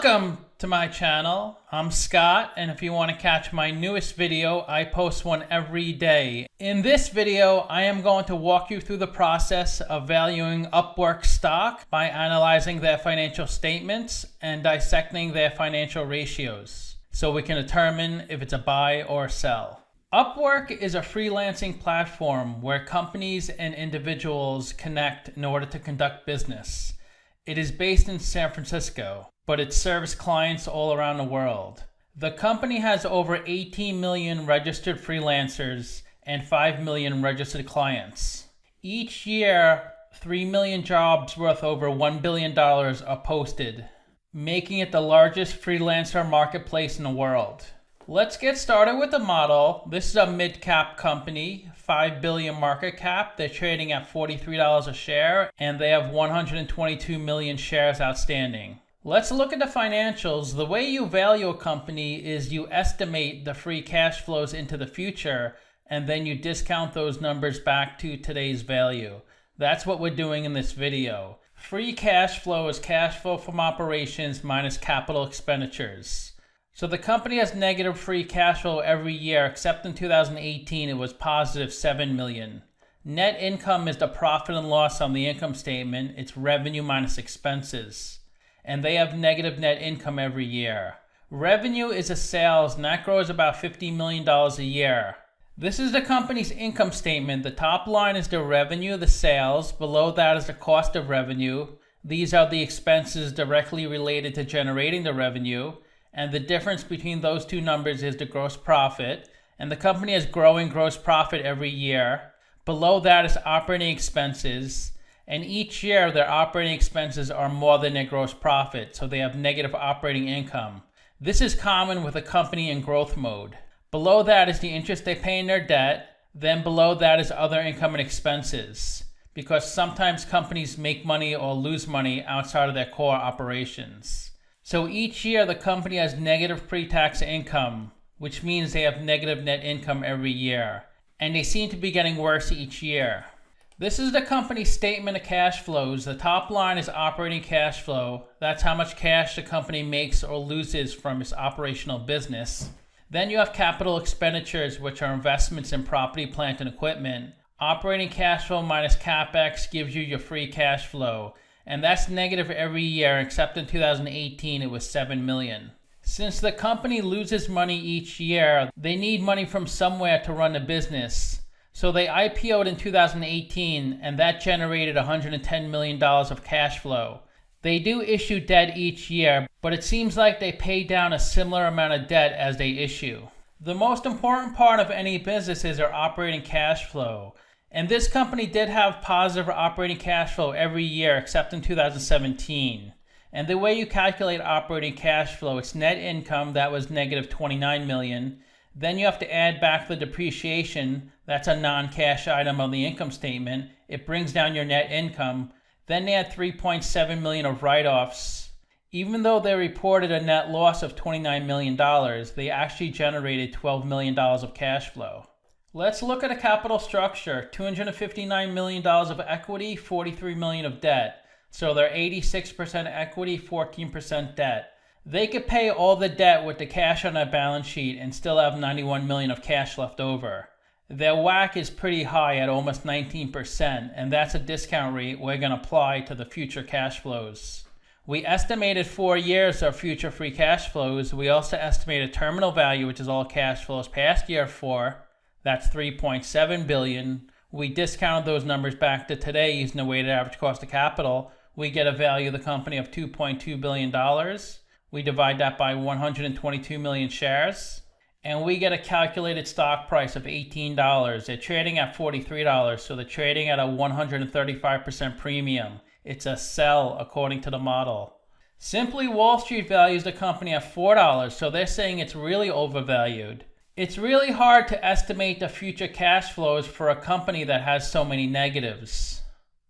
Welcome to my channel. I'm Scott, and if you want to catch my newest video, I post one every day. In this video, I am going to walk you through the process of valuing Upwork stock by analyzing their financial statements and dissecting their financial ratios, so we can determine if it's a buy or a sell. Upwork is a freelancing platform where companies and individuals connect in order to conduct business. It is based in San Francisco, but it serves clients all around the world. The company has over 18 million registered freelancers and 5 million registered clients. Each year, 3 million jobs worth over $1 billion are posted, making it the largest freelancer marketplace in the world. Let's get started with the model. This is a mid-cap company, 5 billion market cap. They're trading at $43 a share, and they have 122 million shares outstanding. Let's look at the financials. The way you value a company is you estimate the free cash flows into the future, and then you discount those numbers back to today's value. That's what we're doing in this video. Free cash flow is cash flow from operations minus capital expenditures. So the company has negative free cash flow every year, except in 2018 it was positive 7 million. Net income is the profit and loss on the income statement. It's revenue minus expenses. And they have negative net income every year. Revenue is a sales, and that grows about $50 million a year. This is the company's income statement. The top line is the revenue, the sales. Below that is the cost of revenue. These are the expenses directly related to generating the revenue. And the difference between those two numbers is the gross profit. And the company is growing gross profit every year. Below that is operating expenses. And each year their operating expenses are more than their gross profit, so they have negative operating income. This is common with a company in growth mode. Below that is the interest they pay in their debt. Then below that is other income and expenses, because sometimes companies make money or lose money outside of their core operations. So each year the company has negative pre-tax income, which means they have negative net income every year. And they seem to be getting worse each year. This is the company's statement of cash flows. The top line is operating cash flow. That's how much cash the company makes or loses from its operational business. Then you have capital expenditures, which are investments in property, plant, and equipment. Operating cash flow minus CapEx gives you your free cash flow. And that's negative every year, except in 2018 it was 7 million. Since the company loses money each year, they need money from somewhere to run the business. So they IPO'd in 2018, and that generated $110 million of cash flow. They do issue debt each year, but it seems like they pay down a similar amount of debt as they issue. The most important part of any business is their operating cash flow. And this company did have positive operating cash flow every year except in 2017. And the way you calculate operating cash flow, it's net income, that was negative 29 million. Then you have to add back the depreciation. That's a non-cash item on the income statement. It brings down your net income. Then they had 3.7 million of write-offs. Even though they reported a net loss of $29 million, they actually generated $12 million of cash flow. Let's look at a capital structure. $259 million of equity, 43 million of debt. So they're 86% equity, 14% debt. They could pay all the debt with the cash on their balance sheet and still have 91 million of cash left over. Their WACC is pretty high at almost 19%, and that's a discount rate we're going to apply to the future cash flows. We estimated 4 years of future free cash flows. We also estimated terminal value, which is all cash flows past year 4. That's 3.7 billion. We discounted those numbers back to today using the weighted average cost of capital. We get a value of the company of $2.2 billion. We divide that by 122 million shares, and we get a calculated stock price of $18. They're trading at $43, so they're trading at a 135% premium. It's a sell according to the model. Simply Wall Street values the company at $4, so they're saying it's really overvalued. It's really hard to estimate the future cash flows for a company that has so many negatives.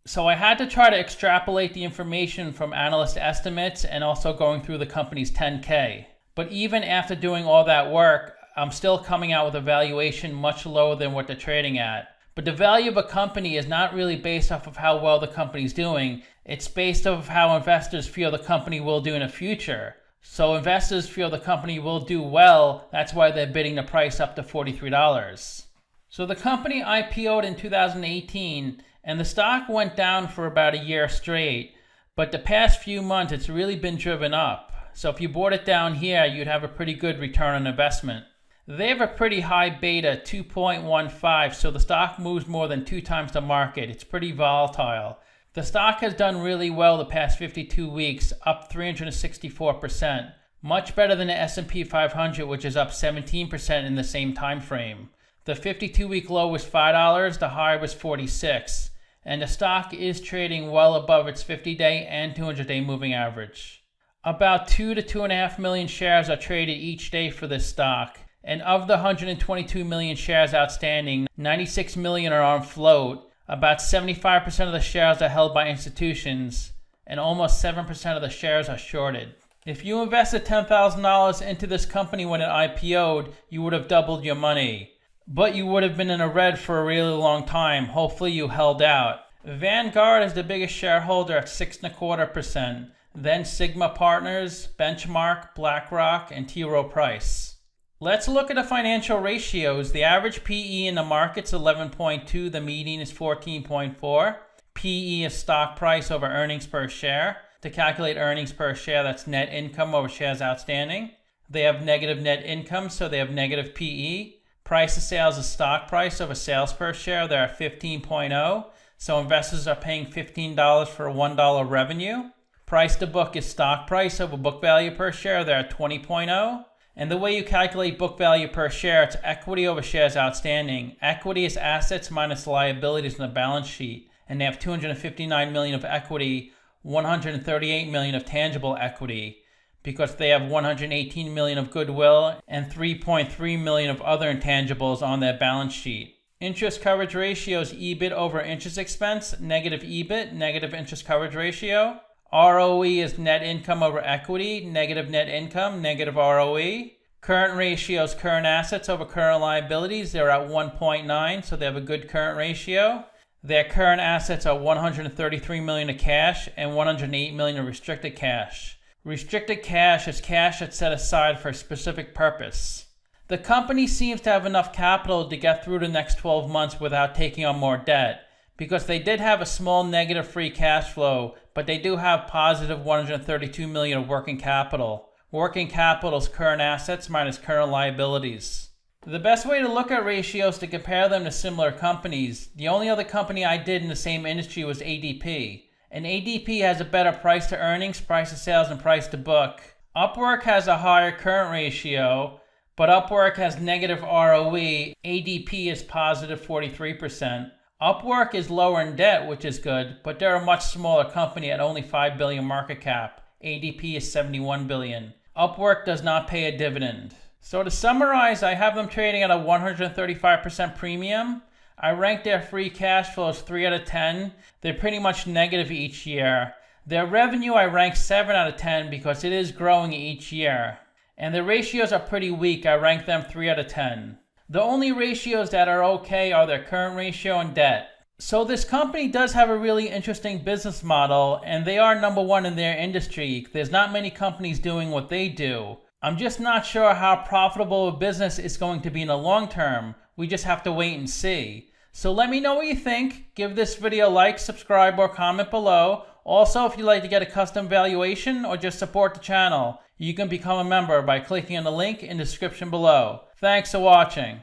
So I had to try to extrapolate the information from analyst estimates and also going through the company's 10K. But even after doing all that work, I'm still coming out with a valuation much lower than what they're trading at. But the value of a company is not really based off of how well the company's doing. It's based off of how investors feel the company will do in the future. So investors feel the company will do well. That's why they're bidding the price up to $43. So the company IPO'd in 2018 and the stock went down for about a year straight. But the past few months, it's really been driven up. So if you bought it down here, you'd have a pretty good return on investment. They have a pretty high beta, 2.15, so the stock moves more than 2 times the market. It's pretty volatile. The stock has done really well the past 52 weeks, up 364%. Much better than the S&P 500, which is up 17% in the same time frame. The 52-week low was $5, the high was $46. And the stock is trading well above its 50-day and 200-day moving average. About 2 to 2.5 million shares are traded each day for this stock. And of the 122 million shares outstanding, 96 million are on float. About 75% of the shares are held by institutions, and almost 7% of the shares are shorted. If you invested $10,000 into this company when it IPO'd, you would have doubled your money. But you would have been in a red for a really long time. Hopefully you held out. Vanguard is the biggest shareholder at 6.25%. Then Sigma Partners, Benchmark, BlackRock, and T. Rowe Price. Let's look at the financial ratios. The average PE in the market's 11.2. The median is 14.4. PE is stock price over earnings per share. To calculate earnings per share, that's net income over shares outstanding. They have negative net income, so they have negative PE. Price of sales is stock price over sales per share. They're at 15.0. So investors are paying $15 for a $1 revenue. Price to book is stock price over book value per share. They're at 20.0. And the way you calculate book value per share, it's equity over shares outstanding. Equity is assets minus liabilities in the balance sheet. And they have $259 million of equity, $138 million of tangible equity, because they have $118 million of goodwill and $3.3 million of other intangibles on their balance sheet. Interest coverage ratio is EBIT over interest expense, negative EBIT, negative interest coverage ratio. ROE is net income over equity, negative net income, negative ROE. Current ratio is current assets over current liabilities. They're at 1.9, so they have a good current ratio. Their current assets are $133 million of cash and $108 million of restricted cash. Restricted cash is cash that's set aside for a specific purpose. The company seems to have enough capital to get through the next 12 months without taking on more debt, because they did have a small negative free cash flow, but they do have positive $132 million of working capital. Working capital is current assets minus current liabilities. The best way to look at ratios to compare them to similar companies, the only other company I did in the same industry was ADP. And ADP has a better price to earnings, price to sales, and price to book. Upwork has a higher current ratio, but Upwork has negative ROE. ADP is positive 43%. Upwork is lower in debt, which is good, but they're a much smaller company at only $5 billion market cap. ADP is $71 billion. Upwork does not pay a dividend. So to summarize, I have them trading at a 135% premium. I rank their free cash flows 3 out of 10. They're pretty much negative each year. Their revenue I rank 7 out of 10 because it is growing each year. And the ratios are pretty weak. I rank them 3 out of 10. The only ratios that are okay are their current ratio and debt. So this company does have a really interesting business model, and they are number one in their industry. There's not many companies doing what they do. I'm just not sure how profitable a business is going to be in the long term. We just have to wait and see. So let me know what you think. Give this video a like, subscribe, or comment below. Also, if you'd like to get a custom valuation or just support the channel, you can become a member by clicking on the link in the description below. Thanks for watching.